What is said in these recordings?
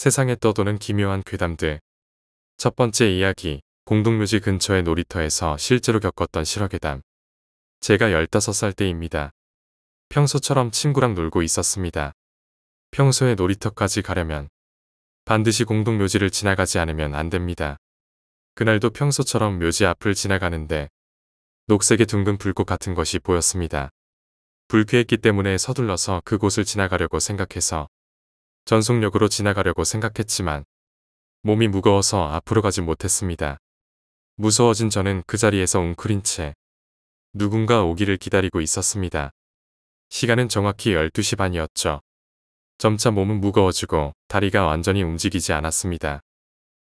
세상에 떠도는 기묘한 괴담들. 첫 번째 이야기, 공동묘지 근처의 놀이터에서 실제로 겪었던 실화괴담. 제가 15살 때입니다. 평소처럼 친구랑 놀고 있었습니다. 평소에 놀이터까지 가려면 반드시 공동묘지를 지나가지 않으면 안 됩니다. 그날도 평소처럼 묘지 앞을 지나가는데 녹색의 둥근 불꽃 같은 것이 보였습니다. 불쾌했기 때문에 서둘러서 그곳을 지나가려고 생각해서 전속력으로 지나가려고 생각했지만 몸이 무거워서 앞으로 가지 못했습니다. 무서워진 저는 그 자리에서 웅크린 채 누군가 오기를 기다리고 있었습니다. 시간은 정확히 12시 반이었죠. 점차 몸은 무거워지고 다리가 완전히 움직이지 않았습니다.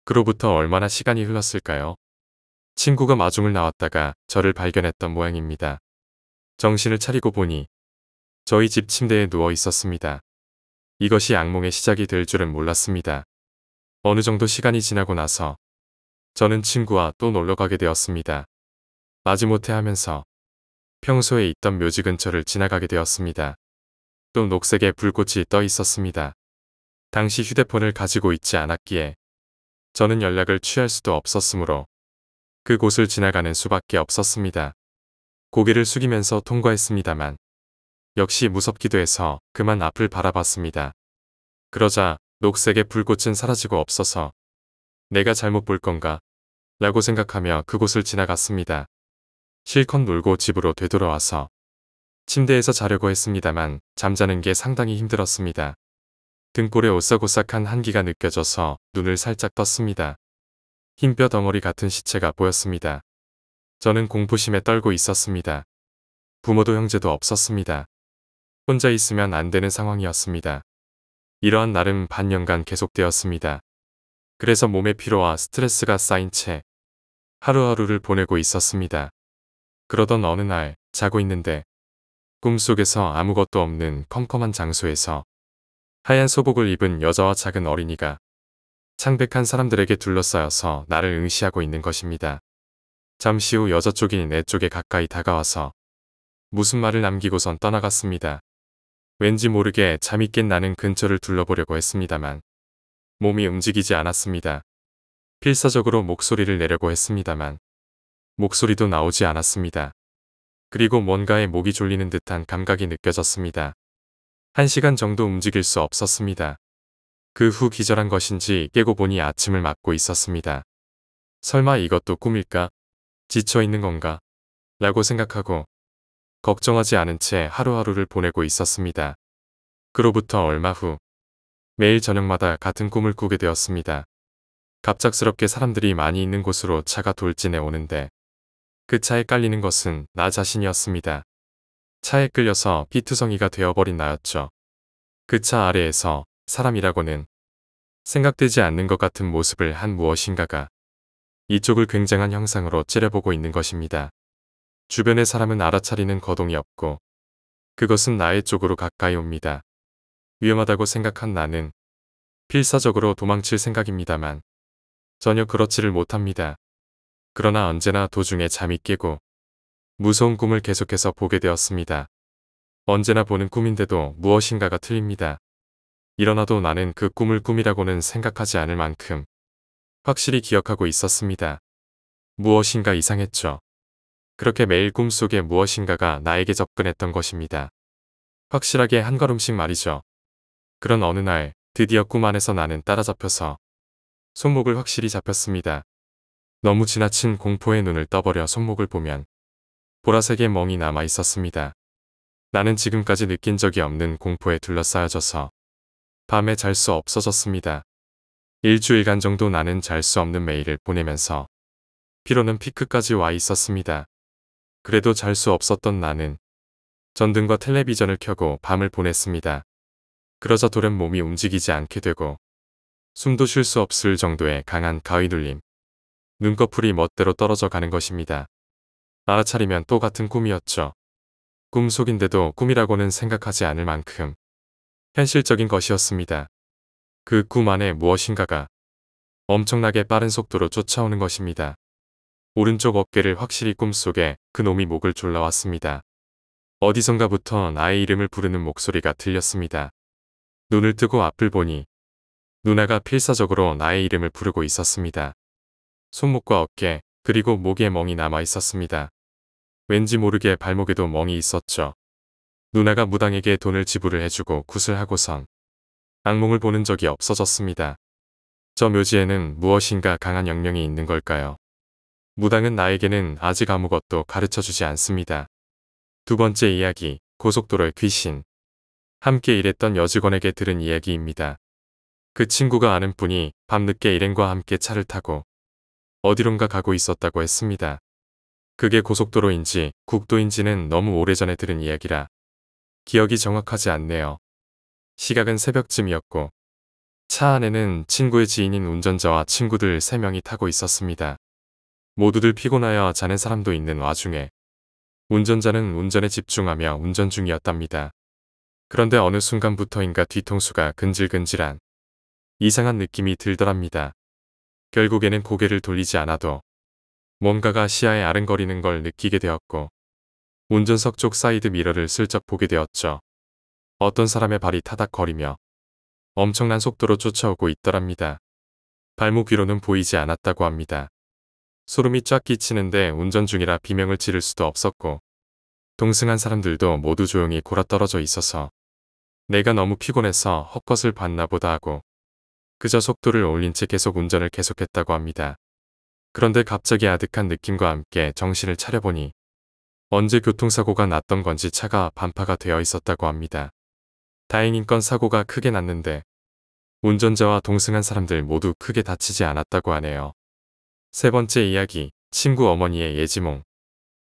그로부터 얼마나 시간이 흘렀을까요? 친구가 마중을 나왔다가 저를 발견했던 모양입니다. 정신을 차리고 보니 저희 집 침대에 누워 있었습니다. 이것이 악몽의 시작이 될 줄은 몰랐습니다. 어느 정도 시간이 지나고 나서 저는 친구와 또 놀러 가게 되었습니다. 마지못해 하면서 평소에 있던 묘지 근처를 지나가게 되었습니다. 또 녹색의 불꽃이 떠 있었습니다. 당시 휴대폰을 가지고 있지 않았기에 저는 연락을 취할 수도 없었으므로 그곳을 지나가는 수밖에 없었습니다. 고개를 숙이면서 통과했습니다만 역시 무섭기도 해서 그만 앞을 바라봤습니다. 그러자 녹색의 불꽃은 사라지고 없어서 내가 잘못 볼 건가? 라고 생각하며 그곳을 지나갔습니다. 실컷 놀고 집으로 되돌아와서 침대에서 자려고 했습니다만 잠자는 게 상당히 힘들었습니다. 등골에 오싹오싹한 한기가 느껴져서 눈을 살짝 떴습니다. 흰뼈 덩어리 같은 시체가 보였습니다. 저는 공포심에 떨고 있었습니다. 부모도 형제도 없었습니다. 혼자 있으면 안 되는 상황이었습니다. 이러한 날은 반년간 계속되었습니다. 그래서 몸의 피로와 스트레스가 쌓인 채 하루하루를 보내고 있었습니다. 그러던 어느 날 자고 있는데 꿈속에서 아무것도 없는 컴컴한 장소에서 하얀 소복을 입은 여자와 작은 어린이가 창백한 사람들에게 둘러싸여서 나를 응시하고 있는 것입니다. 잠시 후 여자 쪽이 내 쪽에 가까이 다가와서 무슨 말을 남기고선 떠나갔습니다. 왠지 모르게 잠이 깬 나는 근처를 둘러보려고 했습니다만 몸이 움직이지 않았습니다. 필사적으로 목소리를 내려고 했습니다만 목소리도 나오지 않았습니다. 그리고 뭔가에 목이 졸리는 듯한 감각이 느껴졌습니다. 1시간 정도 움직일 수 없었습니다. 그 후 기절한 것인지 깨고 보니 아침을 맞고 있었습니다. 설마 이것도 꿈일까? 지쳐 있는 건가? 라고 생각하고 걱정하지 않은 채 하루하루를 보내고 있었습니다. 그로부터 얼마 후 매일 저녁마다 같은 꿈을 꾸게 되었습니다. 갑작스럽게 사람들이 많이 있는 곳으로 차가 돌진해 오는데 그 차에 깔리는 것은 나 자신이었습니다. 차에 끌려서 피투성이가 되어버린 나였죠. 그 차 아래에서 사람이라고는 생각되지 않는 것 같은 모습을 한 무엇인가가 이쪽을 굉장한 형상으로 째려보고 있는 것입니다. 주변의 사람은 알아차리는 거동이 없고 그것은 나의 쪽으로 가까이 옵니다. 위험하다고 생각한 나는 필사적으로 도망칠 생각입니다만 전혀 그렇지를 못합니다. 그러나 언제나 도중에 잠이 깨고 무서운 꿈을 계속해서 보게 되었습니다. 언제나 보는 꿈인데도 무엇인가가 틀립니다. 일어나도 나는 그 꿈을 꿈이라고는 생각하지 않을 만큼 확실히 기억하고 있었습니다. 무엇인가 이상했죠. 그렇게 매일 꿈속에 무엇인가가 나에게 접근했던 것입니다. 확실하게 한 걸음씩 말이죠. 그런 어느 날 드디어 꿈 안에서 나는 따라잡혀서 손목을 확실히 잡혔습니다. 너무 지나친 공포의 눈을 떠버려 손목을 보면 보라색의 멍이 남아 있었습니다. 나는 지금까지 느낀 적이 없는 공포에 둘러싸여져서 밤에 잘 수 없어졌습니다. 일주일간 정도 나는 잘 수 없는 매일을 보내면서 피로는 피크까지 와 있었습니다. 그래도 잘 수 없었던 나는 전등과 텔레비전을 켜고 밤을 보냈습니다. 그러자 돌연 몸이 움직이지 않게 되고 숨도 쉴 수 없을 정도의 강한 가위눌림, 눈꺼풀이 멋대로 떨어져 가는 것입니다. 알아차리면 또 같은 꿈이었죠. 꿈속인데도 꿈이라고는 생각하지 않을 만큼 현실적인 것이었습니다. 그 꿈 안에 무엇인가가 엄청나게 빠른 속도로 쫓아오는 것입니다. 오른쪽 어깨를 확실히 꿈속에 그 놈이 목을 졸라왔습니다. 어디선가부터 나의 이름을 부르는 목소리가 들렸습니다. 눈을 뜨고 앞을 보니 누나가 필사적으로 나의 이름을 부르고 있었습니다. 손목과 어깨, 그리고 목에 멍이 남아 있었습니다. 왠지 모르게 발목에도 멍이 있었죠. 누나가 무당에게 돈을 지불을 해주고 굿을 하고선 악몽을 보는 적이 없어졌습니다. 저 묘지에는 무엇인가 강한 영령이 있는 걸까요? 무당은 나에게는 아직 아무것도 가르쳐주지 않습니다. 두 번째 이야기, 고속도로의 귀신. 함께 일했던 여직원에게 들은 이야기입니다. 그 친구가 아는 분이 밤늦게 일행과 함께 차를 타고 어디론가 가고 있었다고 했습니다. 그게 고속도로인지 국도인지는 너무 오래전에 들은 이야기라 기억이 정확하지 않네요. 시각은 새벽쯤이었고 차 안에는 친구의 지인인 운전자와 친구들 3명이 타고 있었습니다. 모두들 피곤하여 자는 사람도 있는 와중에 운전자는 운전에 집중하며 운전 중이었답니다. 그런데 어느 순간부터인가 뒤통수가 근질근질한 이상한 느낌이 들더랍니다. 결국에는 고개를 돌리지 않아도 뭔가가 시야에 아른거리는 걸 느끼게 되었고 운전석 쪽 사이드 미러를 슬쩍 보게 되었죠. 어떤 사람의 발이 타닥거리며 엄청난 속도로 쫓아오고 있더랍니다. 발목 위로는 보이지 않았다고 합니다. 소름이 쫙 끼치는데 운전 중이라 비명을 지를 수도 없었고 동승한 사람들도 모두 조용히 골아떨어져 있어서 내가 너무 피곤해서 헛것을 봤나 보다 하고 그저 속도를 올린 채 계속 운전을 계속했다고 합니다. 그런데 갑자기 아득한 느낌과 함께 정신을 차려보니 언제 교통사고가 났던 건지 차가 반파가 되어 있었다고 합니다. 다행인건 사고가 크게 났는데 운전자와 동승한 사람들 모두 크게 다치지 않았다고 하네요. 세 번째 이야기, 친구 어머니의 예지몽.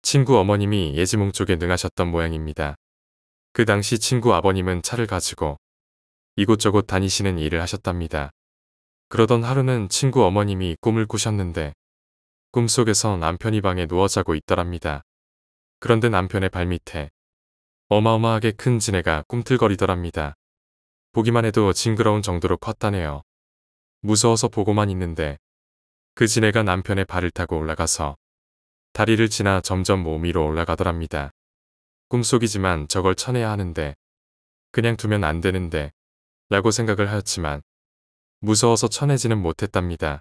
친구 어머님이 예지몽 쪽에 능하셨던 모양입니다. 그 당시 친구 아버님은 차를 가지고 이곳저곳 다니시는 일을 하셨답니다. 그러던 하루는 친구 어머님이 꿈을 꾸셨는데 꿈속에서 남편이 방에 누워 자고 있더랍니다. 그런데 남편의 발밑에 어마어마하게 큰 지네가 꿈틀거리더랍니다. 보기만 해도 징그러운 정도로 컸다네요. 무서워서 보고만 있는데 그 지네가 남편의 발을 타고 올라가서 다리를 지나 점점 몸 위로 올라가더랍니다. 꿈속이지만 저걸 쳐내야 하는데 그냥 두면 안 되는데 라고 생각을 하였지만 무서워서 쳐내지는 못했답니다.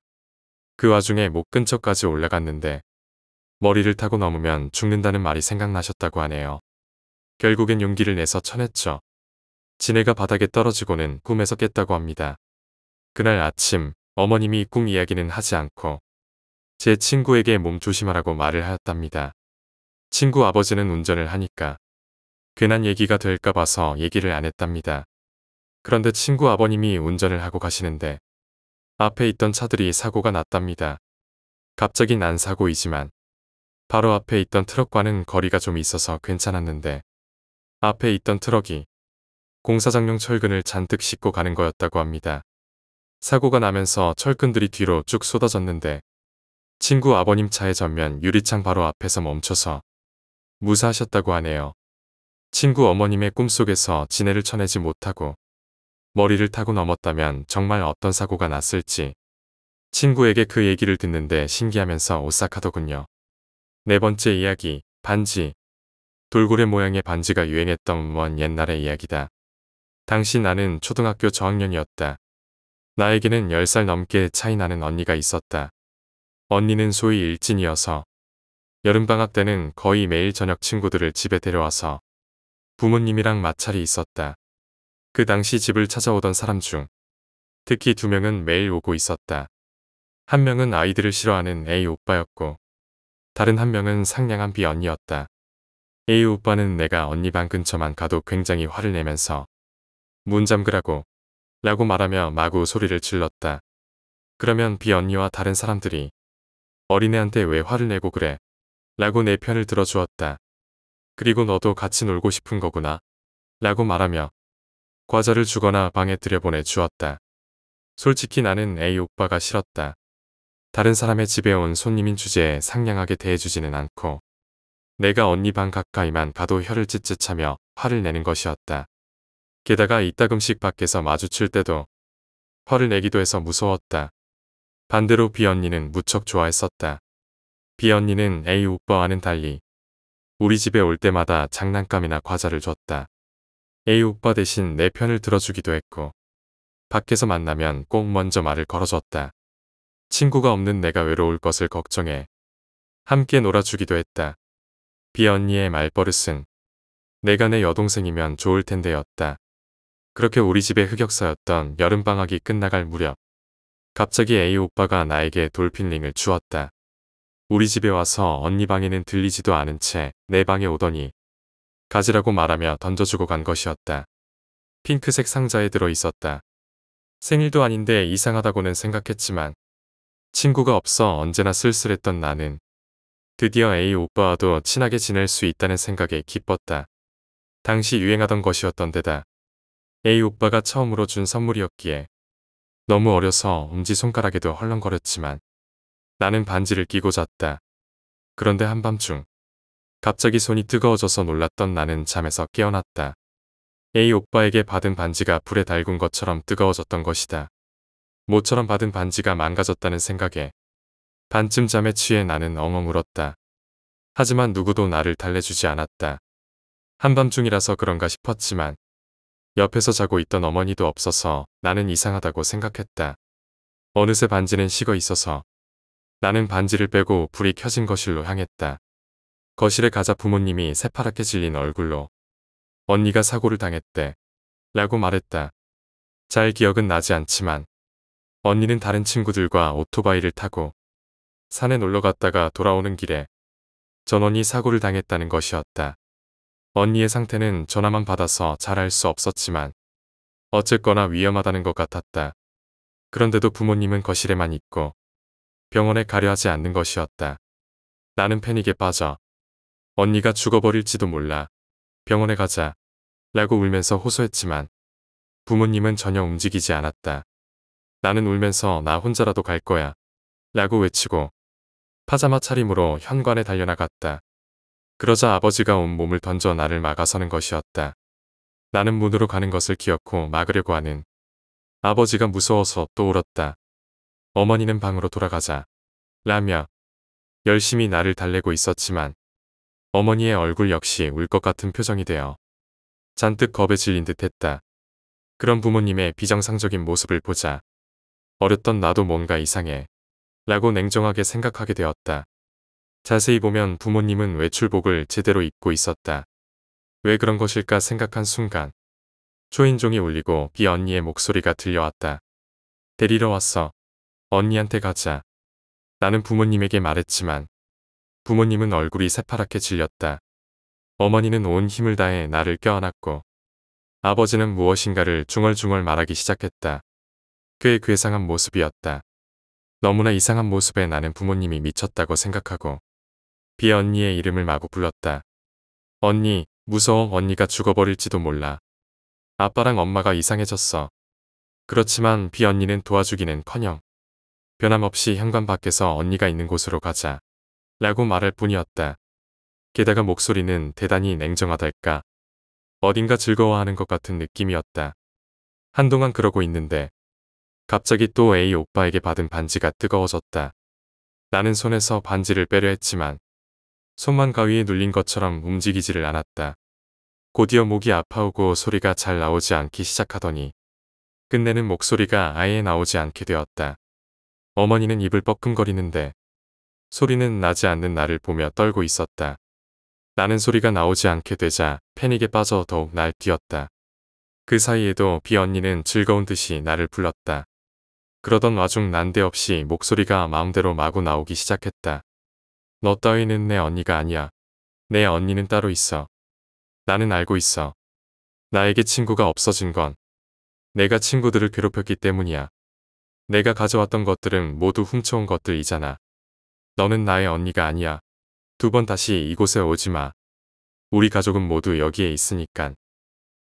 그 와중에 목 근처까지 올라갔는데 머리를 타고 넘으면 죽는다는 말이 생각나셨다고 하네요. 결국엔 용기를 내서 쳐냈죠. 지네가 바닥에 떨어지고는 꿈에서 깼다고 합니다. 그날 아침 어머님이 꿈 이야기는 하지 않고 제 친구에게 몸 조심하라고 말을 하였답니다. 친구 아버지는 운전을 하니까 괜한 얘기가 될까 봐서 얘기를 안 했답니다. 그런데 친구 아버님이 운전을 하고 가시는데 앞에 있던 차들이 사고가 났답니다. 갑자기 난 사고이지만 바로 앞에 있던 트럭과는 거리가 좀 있어서 괜찮았는데 앞에 있던 트럭이 공사장용 철근을 잔뜩 싣고 가는 거였다고 합니다. 사고가 나면서 철근들이 뒤로 쭉 쏟아졌는데 친구 아버님 차의 전면 유리창 바로 앞에서 멈춰서 무사하셨다고 하네요. 친구 어머님의 꿈속에서 지네를 쳐내지 못하고 머리를 타고 넘었다면 정말 어떤 사고가 났을지 친구에게 그 얘기를 듣는데 신기하면서 오싹하더군요. 네 번째 이야기, 반지. 돌고래 모양의 반지가 유행했던 먼 옛날의 이야기다. 당시 나는 초등학교 저학년이었다. 나에게는 10살 넘게 차이 나는 언니가 있었다. 언니는 소위 일진이어서 여름방학 때는 거의 매일 저녁 친구들을 집에 데려와서 부모님이랑 마찰이 있었다. 그 당시 집을 찾아오던 사람 중 특히 2명은 매일 오고 있었다. 한 명은 아이들을 싫어하는 A 오빠였고 다른 한 명은 상냥한 B 언니였다. A 오빠는 내가 언니 방 근처만 가도 굉장히 화를 내면서 문 잠그라고 라고 말하며 마구 소리를 질렀다. 그러면 B 언니와 다른 사람들이 어린애한테 왜 화를 내고 그래? 라고 내 편을 들어주었다. 그리고 너도 같이 놀고 싶은 거구나 라고 말하며 과자를 주거나 방에 들여보내 주었다. 솔직히 나는 A 오빠가 싫었다. 다른 사람의 집에 온 손님인 주제에 상냥하게 대해주지는 않고 내가 언니 방 가까이만 가도 혀를 찢찢하며 화를 내는 것이었다. 게다가 이따금씩 밖에서 마주칠 때도 화를 내기도 해서 무서웠다. 반대로 B 언니는 무척 좋아했었다. B 언니는 A 오빠와는 달리 우리 집에 올 때마다 장난감이나 과자를 줬다. A 오빠 대신 내 편을 들어주기도 했고 밖에서 만나면 꼭 먼저 말을 걸어줬다. 친구가 없는 내가 외로울 것을 걱정해 함께 놀아주기도 했다. 비언니의 말버릇은 내가 내 여동생이면 좋을 텐데였다. 그렇게 우리 집의 흑역사였던 여름방학이 끝나갈 무렵 갑자기 A 오빠가 나에게 돌핀링을 주었다. 우리 집에 와서 언니 방에는 들리지도 않은 채 내 방에 오더니 가지라고 말하며 던져주고 간 것이었다. 핑크색 상자에 들어 있었다. 생일도 아닌데 이상하다고는 생각했지만 친구가 없어 언제나 쓸쓸했던 나는 드디어 A 오빠와도 친하게 지낼 수 있다는 생각에 기뻤다. 당시 유행하던 것이었던 데다 A 오빠가 처음으로 준 선물이었기에 너무 어려서 엄지손가락에도 헐렁거렸지만 나는 반지를 끼고 잤다. 그런데 한밤중 갑자기 손이 뜨거워져서 놀랐던 나는 잠에서 깨어났다. A 오빠에게 받은 반지가 불에 달군 것처럼 뜨거워졌던 것이다. 모처럼 받은 반지가 망가졌다는 생각에 반쯤 잠에 취해 나는 엉엉 울었다. 하지만 누구도 나를 달래주지 않았다. 한밤중이라서 그런가 싶었지만 옆에서 자고 있던 어머니도 없어서 나는 이상하다고 생각했다. 어느새 반지는 식어 있어서 나는 반지를 빼고 불이 켜진 거실로 향했다. 거실에 가자 부모님이 새파랗게 질린 얼굴로 언니가 사고를 당했대 라고 말했다. 잘 기억은 나지 않지만 언니는 다른 친구들과 오토바이를 타고 산에 놀러 갔다가 돌아오는 길에 전원이 사고를 당했다는 것이었다. 언니의 상태는 전화만 받아서 잘 알 수 없었지만 어쨌거나 위험하다는 것 같았다. 그런데도 부모님은 거실에만 있고 병원에 가려 하지 않는 것이었다. 나는 패닉에 빠져 언니가 죽어버릴지도 몰라 병원에 가자 라고 울면서 호소했지만 부모님은 전혀 움직이지 않았다. 나는 울면서 나 혼자라도 갈 거야 라고 외치고 파자마 차림으로 현관에 달려나갔다. 그러자 아버지가 온 몸을 던져 나를 막아서는 것이었다. 나는 문으로 가는 것을 기어코 막으려고 하는 아버지가 무서워서 또 울었다. 어머니는 방으로 돌아가자 라며 열심히 나를 달래고 있었지만 어머니의 얼굴 역시 울 것 같은 표정이 되어 잔뜩 겁에 질린 듯 했다. 그런 부모님의 비정상적인 모습을 보자 어렸던 나도 뭔가 이상해 라고 냉정하게 생각하게 되었다. 자세히 보면 부모님은 외출복을 제대로 입고 있었다. 왜 그런 것일까 생각한 순간 초인종이 울리고 비언니의 목소리가 들려왔다. 데리러 왔어. 언니한테 가자. 나는 부모님에게 말했지만 부모님은 얼굴이 새파랗게 질렸다. 어머니는 온 힘을 다해 나를 껴안았고 아버지는 무엇인가를 중얼중얼 말하기 시작했다. 꽤 괴상한 모습이었다. 너무나 이상한 모습에 나는 부모님이 미쳤다고 생각하고 비언니의 이름을 마구 불렀다. 언니, 무서워. 언니가 죽어버릴지도 몰라. 아빠랑 엄마가 이상해졌어. 그렇지만 비언니는 도와주기는커녕 변함없이 현관 밖에서 언니가 있는 곳으로 가자 라고 말할 뿐이었다. 게다가 목소리는 대단히 냉정하달까. 어딘가 즐거워하는 것 같은 느낌이었다. 한동안 그러고 있는데 갑자기 또 A 오빠에게 받은 반지가 뜨거워졌다. 나는 손에서 반지를 빼려 했지만 손만 가위에 눌린 것처럼 움직이지를 않았다. 곧이어 목이 아파오고 소리가 잘 나오지 않기 시작하더니 끝내는 목소리가 아예 나오지 않게 되었다. 어머니는 입을 뻐끔거리는데 소리는 나지 않는 나를 보며 떨고 있었다. 나는 소리가 나오지 않게 되자 패닉에 빠져 더욱 날뛰었다. 그 사이에도 비언니는 즐거운 듯이 나를 불렀다. 그러던 와중 난데없이 목소리가 마음대로 마구 나오기 시작했다. 너 따위는 내 언니가 아니야. 내 언니는 따로 있어. 나는 알고 있어. 나에게 친구가 없어진 건 내가 친구들을 괴롭혔기 때문이야. 내가 가져왔던 것들은 모두 훔쳐온 것들이잖아. 너는 나의 언니가 아니야. 두 번 다시 이곳에 오지 마. 우리 가족은 모두 여기에 있으니깐.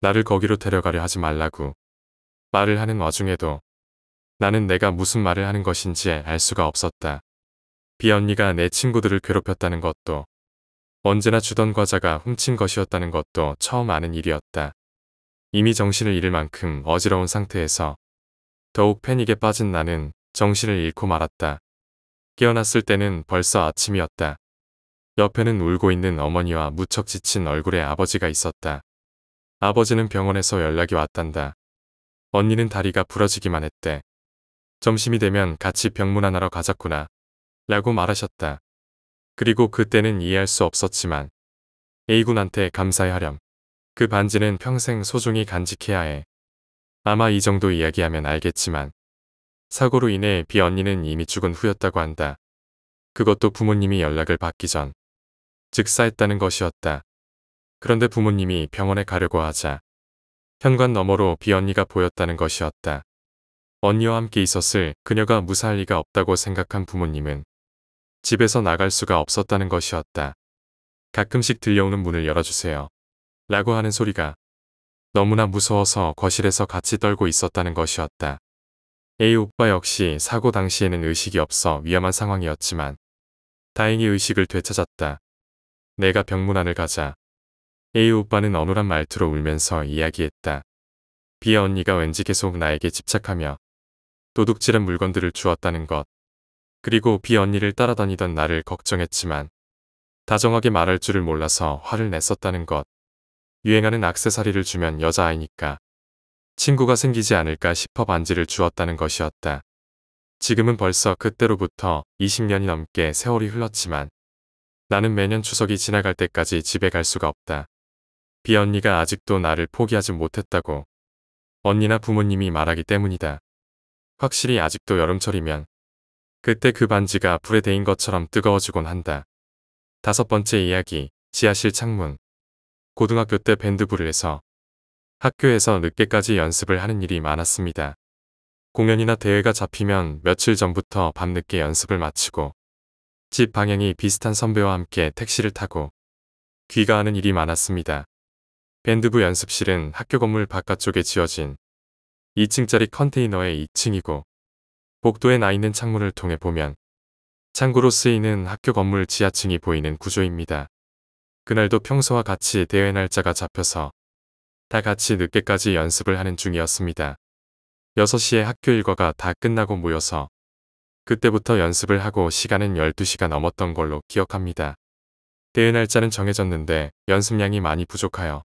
나를 거기로 데려가려 하지 말라고. 말을 하는 와중에도 나는 내가 무슨 말을 하는 것인지 알 수가 없었다. 비언니가 내 친구들을 괴롭혔다는 것도 언제나 주던 과자가 훔친 것이었다는 것도 처음 아는 일이었다. 이미 정신을 잃을 만큼 어지러운 상태에서 더욱 패닉에 빠진 나는 정신을 잃고 말았다. 깨어났을 때는 벌써 아침이었다. 옆에는 울고 있는 어머니와 무척 지친 얼굴의 아버지가 있었다. 아버지는 병원에서 연락이 왔단다. 언니는 다리가 부러지기만 했대. 점심이 되면 같이 병문안하러 가자꾸나 라고 말하셨다. 그리고 그때는 이해할 수 없었지만 A군한테 감사해하렴. 그 반지는 평생 소중히 간직해야 해. 아마 이 정도 이야기하면 알겠지만 사고로 인해 B 언니는 이미 죽은 후였다고 한다. 그것도 부모님이 연락을 받기 전 즉사했다는 것이었다. 그런데 부모님이 병원에 가려고 하자 현관 너머로 B 언니가 보였다는 것이었다. 언니와 함께 있었을 그녀가 무사할 리가 없다고 생각한 부모님은 집에서 나갈 수가 없었다는 것이었다. 가끔씩 들려오는 문을 열어주세요. 라고 하는 소리가 너무나 무서워서 거실에서 같이 떨고 있었다는 것이었다. A 오빠 역시 사고 당시에는 의식이 없어 위험한 상황이었지만 다행히 의식을 되찾았다. 내가 병문안을 가자 A 오빠는 어눌한 말투로 울면서 이야기했다. B 언니가 왠지 계속 나에게 집착하며 도둑질한 물건들을 주었다는 것. 그리고 B 언니를 따라다니던 나를 걱정했지만 다정하게 말할 줄을 몰라서 화를 냈었다는 것. 유행하는 액세서리를 주면 여자아이니까 친구가 생기지 않을까 싶어 반지를 주었다는 것이었다. 지금은 벌써 그때로부터 20년이 넘게 세월이 흘렀지만 나는 매년 추석이 지나갈 때까지 집에 갈 수가 없다. B 언니가 아직도 나를 포기하지 못했다고 언니나 부모님이 말하기 때문이다. 확실히 아직도 여름철이면 그때 그 반지가 불에 데인 것처럼 뜨거워지곤 한다. 5번째 이야기, 지하실 창문. 고등학교 때 밴드부를 해서 학교에서 늦게까지 연습을 하는 일이 많았습니다. 공연이나 대회가 잡히면 며칠 전부터 밤늦게 연습을 마치고 집 방향이 비슷한 선배와 함께 택시를 타고 귀가하는 일이 많았습니다. 밴드부 연습실은 학교 건물 바깥쪽에 지어진 2층짜리 컨테이너의 2층이고 복도에 나 있는 창문을 통해 보면 창구로 쓰이는 학교 건물 지하층이 보이는 구조입니다. 그날도 평소와 같이 대회 날짜가 잡혀서 다 같이 늦게까지 연습을 하는 중이었습니다. 6시에 학교 일과가 다 끝나고 모여서 그때부터 연습을 하고 시간은 12시가 넘었던 걸로 기억합니다. 대회 날짜는 정해졌는데 연습량이 많이 부족하여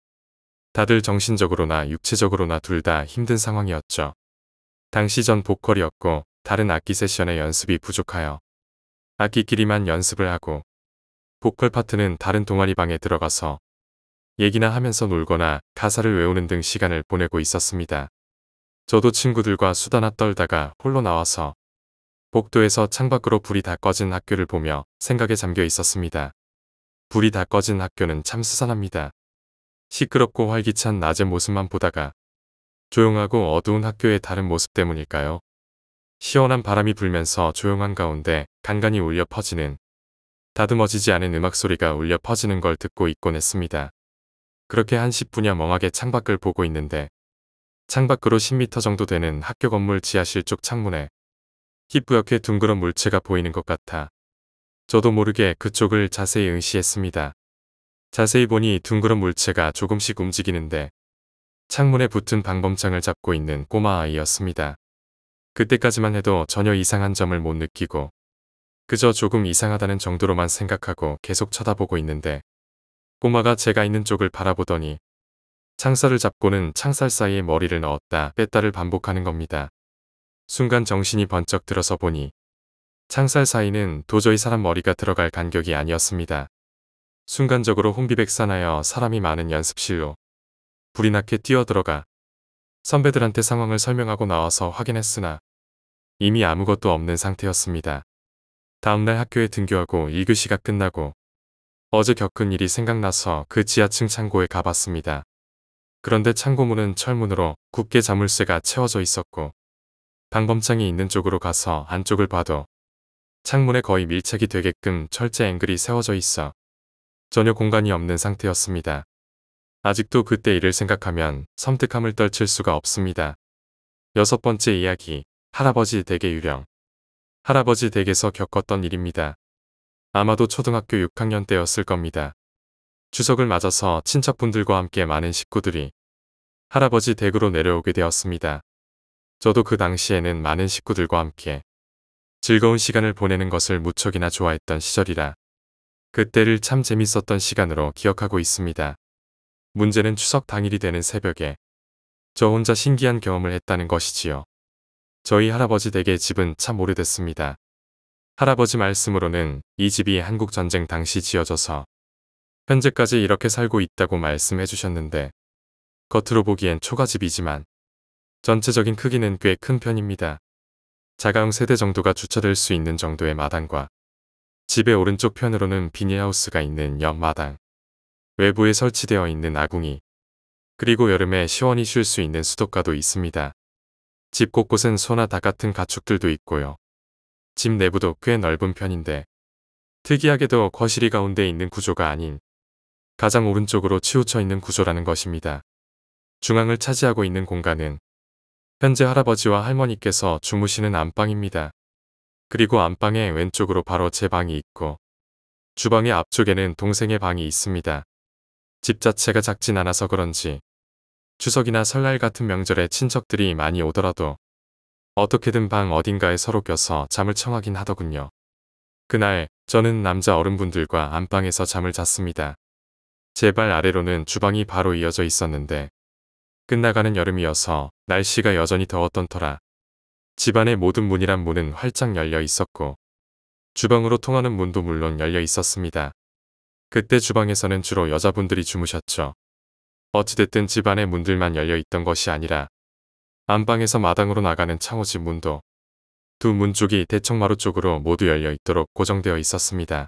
다들 정신적으로나 육체적으로나 둘 다 힘든 상황이었죠. 당시 전 보컬이었고 다른 악기 세션의 연습이 부족하여 악기끼리만 연습을 하고 보컬 파트는 다른 동아리방에 들어가서 얘기나 하면서 놀거나 가사를 외우는 등 시간을 보내고 있었습니다. 저도 친구들과 수다나 떨다가 홀로 나와서 복도에서 창밖으로 불이 다 꺼진 학교를 보며 생각에 잠겨 있었습니다. 불이 다 꺼진 학교는 참 스산합니다. 시끄럽고 활기찬 낮의 모습만 보다가 조용하고 어두운 학교의 다른 모습 때문일까요? 시원한 바람이 불면서 조용한 가운데 간간히 울려 퍼지는 다듬어지지 않은 음악 소리가 울려 퍼지는 걸 듣고 있곤 했습니다. 그렇게 한 10분여 멍하게 창밖을 보고 있는데 창밖으로 10m 정도 되는 학교 건물 지하실 쪽 창문에 희뿌옇게 둥그런 물체가 보이는 것 같아 저도 모르게 그쪽을 자세히 응시했습니다. 자세히 보니 둥그런 물체가 조금씩 움직이는데 창문에 붙은 방범창을 잡고 있는 꼬마 아이였습니다. 그때까지만 해도 전혀 이상한 점을 못 느끼고 그저 조금 이상하다는 정도로만 생각하고 계속 쳐다보고 있는데 꼬마가 제가 있는 쪽을 바라보더니 창살을 잡고는 창살 사이에 머리를 넣었다 뺐다를 반복하는 겁니다. 순간 정신이 번쩍 들어서 보니 창살 사이는 도저히 사람 머리가 들어갈 간격이 아니었습니다. 순간적으로 혼비백산하여 사람이 많은 연습실로 불이 나게 뛰어들어가 선배들한테 상황을 설명하고 나와서 확인했으나 이미 아무것도 없는 상태였습니다. 다음날 학교에 등교하고 1교시가 끝나고 어제 겪은 일이 생각나서 그 지하층 창고에 가봤습니다. 그런데 창고문은 철문으로 굳게 자물쇠가 채워져 있었고 방범창이 있는 쪽으로 가서 안쪽을 봐도 창문에 거의 밀착이 되게끔 철제 앵글이 세워져 있어 전혀 공간이 없는 상태였습니다. 아직도 그때 일을 생각하면 섬뜩함을 떨칠 수가 없습니다. 6번째 이야기, 할아버지 댁의 유령. 할아버지 댁에서 겪었던 일입니다. 아마도 초등학교 6학년 때였을 겁니다. 추석을 맞아서 친척분들과 함께 많은 식구들이 할아버지 댁으로 내려오게 되었습니다. 저도 그 당시에는 많은 식구들과 함께 즐거운 시간을 보내는 것을 무척이나 좋아했던 시절이라 그때를 참 재밌었던 시간으로 기억하고 있습니다. 문제는 추석 당일이 되는 새벽에 저 혼자 신기한 경험을 했다는 것이지요. 저희 할아버지 댁의 집은 참 오래됐습니다. 할아버지 말씀으로는 이 집이 한국전쟁 당시 지어져서 현재까지 이렇게 살고 있다고 말씀해 주셨는데 겉으로 보기엔 초가집이지만 전체적인 크기는 꽤 큰 편입니다. 자가용 세대 정도가 주차될 수 있는 정도의 마당과 집의 오른쪽 편으로는 비닐하우스가 있는 옆마당, 외부에 설치되어 있는 아궁이, 그리고 여름에 시원히 쉴 수 있는 수도가도 있습니다. 집 곳곳엔 소나 닭 같은 가축들도 있고요. 집 내부도 꽤 넓은 편인데 특이하게도 거실이 가운데 있는 구조가 아닌 가장 오른쪽으로 치우쳐 있는 구조라는 것입니다. 중앙을 차지하고 있는 공간은 현재 할아버지와 할머니께서 주무시는 안방입니다. 그리고 안방의 왼쪽으로 바로 제 방이 있고 주방의 앞쪽에는 동생의 방이 있습니다. 집 자체가 작진 않아서 그런지 추석이나 설날 같은 명절에 친척들이 많이 오더라도 어떻게든 방 어딘가에 서로 껴서 잠을 청하긴 하더군요. 그날 저는 남자 어른분들과 안방에서 잠을 잤습니다. 제 발 아래로는 주방이 바로 이어져 있었는데 끝나가는 여름이어서 날씨가 여전히 더웠던 터라 집안의 모든 문이란 문은 활짝 열려 있었고 주방으로 통하는 문도 물론 열려 있었습니다. 그때 주방에서는 주로 여자분들이 주무셨죠. 어찌됐든 집안의 문들만 열려 있던 것이 아니라 안방에서 마당으로 나가는 창호집 문도 두 문 쪽이 대청마루 쪽으로 모두 열려 있도록 고정되어 있었습니다.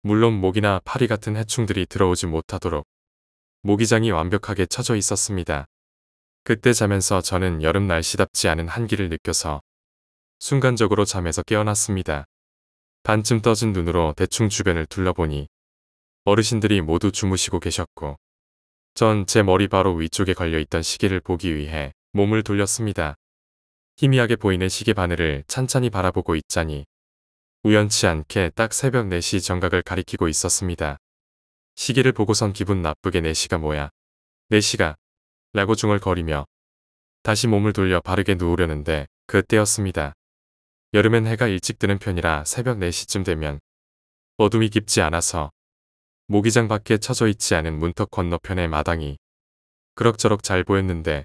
물론 모기나 파리 같은 해충들이 들어오지 못하도록 모기장이 완벽하게 쳐져 있었습니다. 그때 자면서 저는 여름 날씨답지 않은 한기를 느껴서 순간적으로 잠에서 깨어났습니다. 반쯤 떠진 눈으로 대충 주변을 둘러보니 어르신들이 모두 주무시고 계셨고 전 제 머리 바로 위쪽에 걸려있던 시계를 보기 위해 몸을 돌렸습니다. 희미하게 보이는 시계 바늘을 찬찬히 바라보고 있자니 우연치 않게 딱 새벽 4시 정각을 가리키고 있었습니다. 시계를 보고선 기분 나쁘게 4시가 뭐야? 4시가 라고 중얼거리며 다시 몸을 돌려 바르게 누우려는데 그때였습니다. 여름엔 해가 일찍 뜨는 편이라 새벽 4시쯤 되면 어둠이 깊지 않아서 모기장 밖에 쳐져 있지 않은 문턱 건너편의 마당이 그럭저럭 잘 보였는데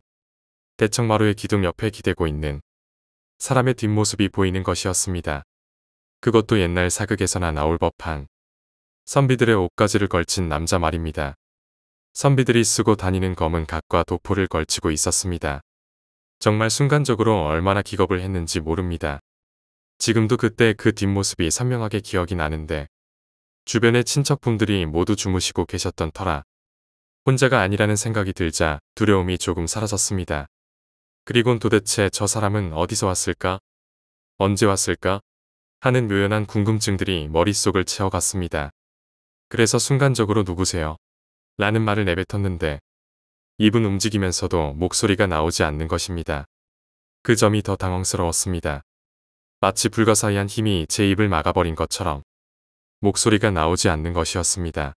대청마루의 기둥 옆에 기대고 있는 사람의 뒷모습이 보이는 것이었습니다. 그것도 옛날 사극에서나 나올 법한 선비들의 옷가지를 걸친 남자 말입니다. 선비들이 쓰고 다니는 검은 갓과 도포를 걸치고 있었습니다. 정말 순간적으로 얼마나 기겁을 했는지 모릅니다. 지금도 그때 그 뒷모습이 선명하게 기억이 나는데 주변의 친척분들이 모두 주무시고 계셨던 터라 혼자가 아니라는 생각이 들자 두려움이 조금 사라졌습니다. 그리곤 도대체 저 사람은 어디서 왔을까? 언제 왔을까? 하는 묘연한 궁금증들이 머릿속을 채워갔습니다. 그래서 순간적으로 누구세요? 라는 말을 내뱉었는데 입은 움직이면서도 목소리가 나오지 않는 것입니다. 그 점이 더 당황스러웠습니다. 마치 불가사의한 힘이 제 입을 막아버린 것처럼 목소리가 나오지 않는 것이었습니다.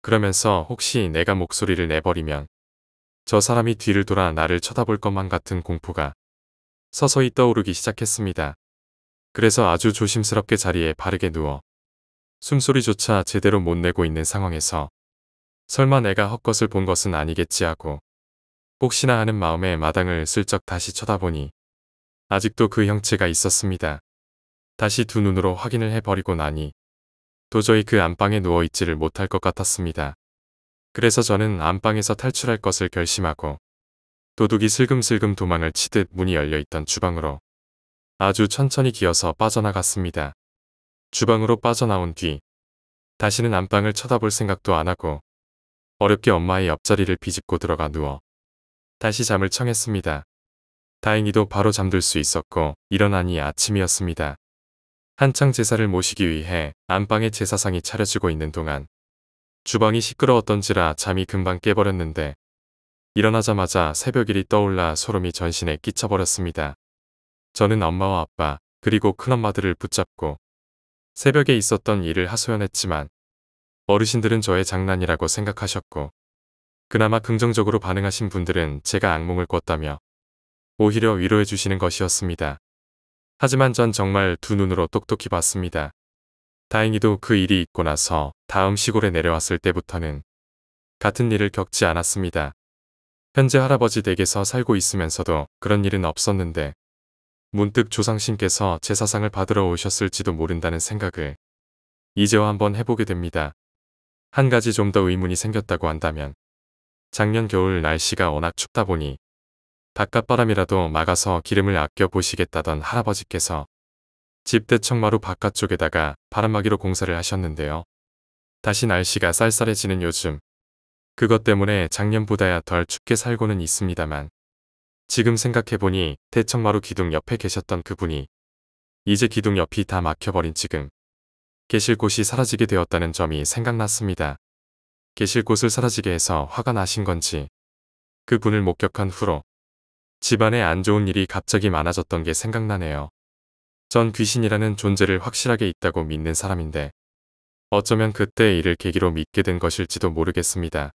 그러면서 혹시 내가 목소리를 내버리면 저 사람이 뒤를 돌아 나를 쳐다볼 것만 같은 공포가 서서히 떠오르기 시작했습니다. 그래서 아주 조심스럽게 자리에 바르게 누워 숨소리조차 제대로 못 내고 있는 상황에서 설마 내가 헛것을 본 것은 아니겠지 하고 혹시나 하는 마음에 마당을 슬쩍 다시 쳐다보니 아직도 그 형체가 있었습니다. 다시 두 눈으로 확인을 해버리고 나니 도저히 그 안방에 누워있지를 못할 것 같았습니다. 그래서 저는 안방에서 탈출할 것을 결심하고 도둑이 슬금슬금 도망을 치듯 문이 열려있던 주방으로 아주 천천히 기어서 빠져나갔습니다. 주방으로 빠져나온 뒤 다시는 안방을 쳐다볼 생각도 안 하고 어렵게 엄마의 옆자리를 비집고 들어가 누워 다시 잠을 청했습니다. 다행히도 바로 잠들 수 있었고 일어나니 아침이었습니다. 한창 제사를 모시기 위해 안방에 제사상이 차려지고 있는 동안 주방이 시끄러웠던지라 잠이 금방 깨버렸는데 일어나자마자 새벽일이 떠올라 소름이 전신에 끼쳐버렸습니다. 저는 엄마와 아빠 그리고 큰엄마들을 붙잡고 새벽에 있었던 일을 하소연했지만 어르신들은 저의 장난이라고 생각하셨고 그나마 긍정적으로 반응하신 분들은 제가 악몽을 꿨다며 오히려 위로해 주시는 것이었습니다. 하지만 전 정말 두 눈으로 똑똑히 봤습니다. 다행히도 그 일이 있고 나서 다음 시골에 내려왔을 때부터는 같은 일을 겪지 않았습니다. 현재 할아버지 댁에서 살고 있으면서도 그런 일은 없었는데 문득 조상신께서 제사상을 받으러 오셨을지도 모른다는 생각을 이제와 한번 해보게 됩니다. 한 가지 좀 더 의문이 생겼다고 한다면 작년 겨울 날씨가 워낙 춥다 보니 바깥바람이라도 막아서 기름을 아껴 보시겠다던 할아버지께서 집 대청마루 바깥쪽에다가 바람막이로 공사를 하셨는데요. 다시 날씨가 쌀쌀해지는 요즘 그것 때문에 작년보다야 덜 춥게 살고는 있습니다만 지금 생각해보니 대청마루 기둥 옆에 계셨던 그분이 이제 기둥 옆이 다 막혀버린 지금 계실 곳이 사라지게 되었다는 점이 생각났습니다. 계실 곳을 사라지게 해서 화가 나신 건지 그분을 목격한 후로 집안에 안 좋은 일이 갑자기 많아졌던 게 생각나네요. 전 귀신이라는 존재를 확실하게 있다고 믿는 사람인데 어쩌면 그때의 일을 계기로 믿게 된 것일지도 모르겠습니다.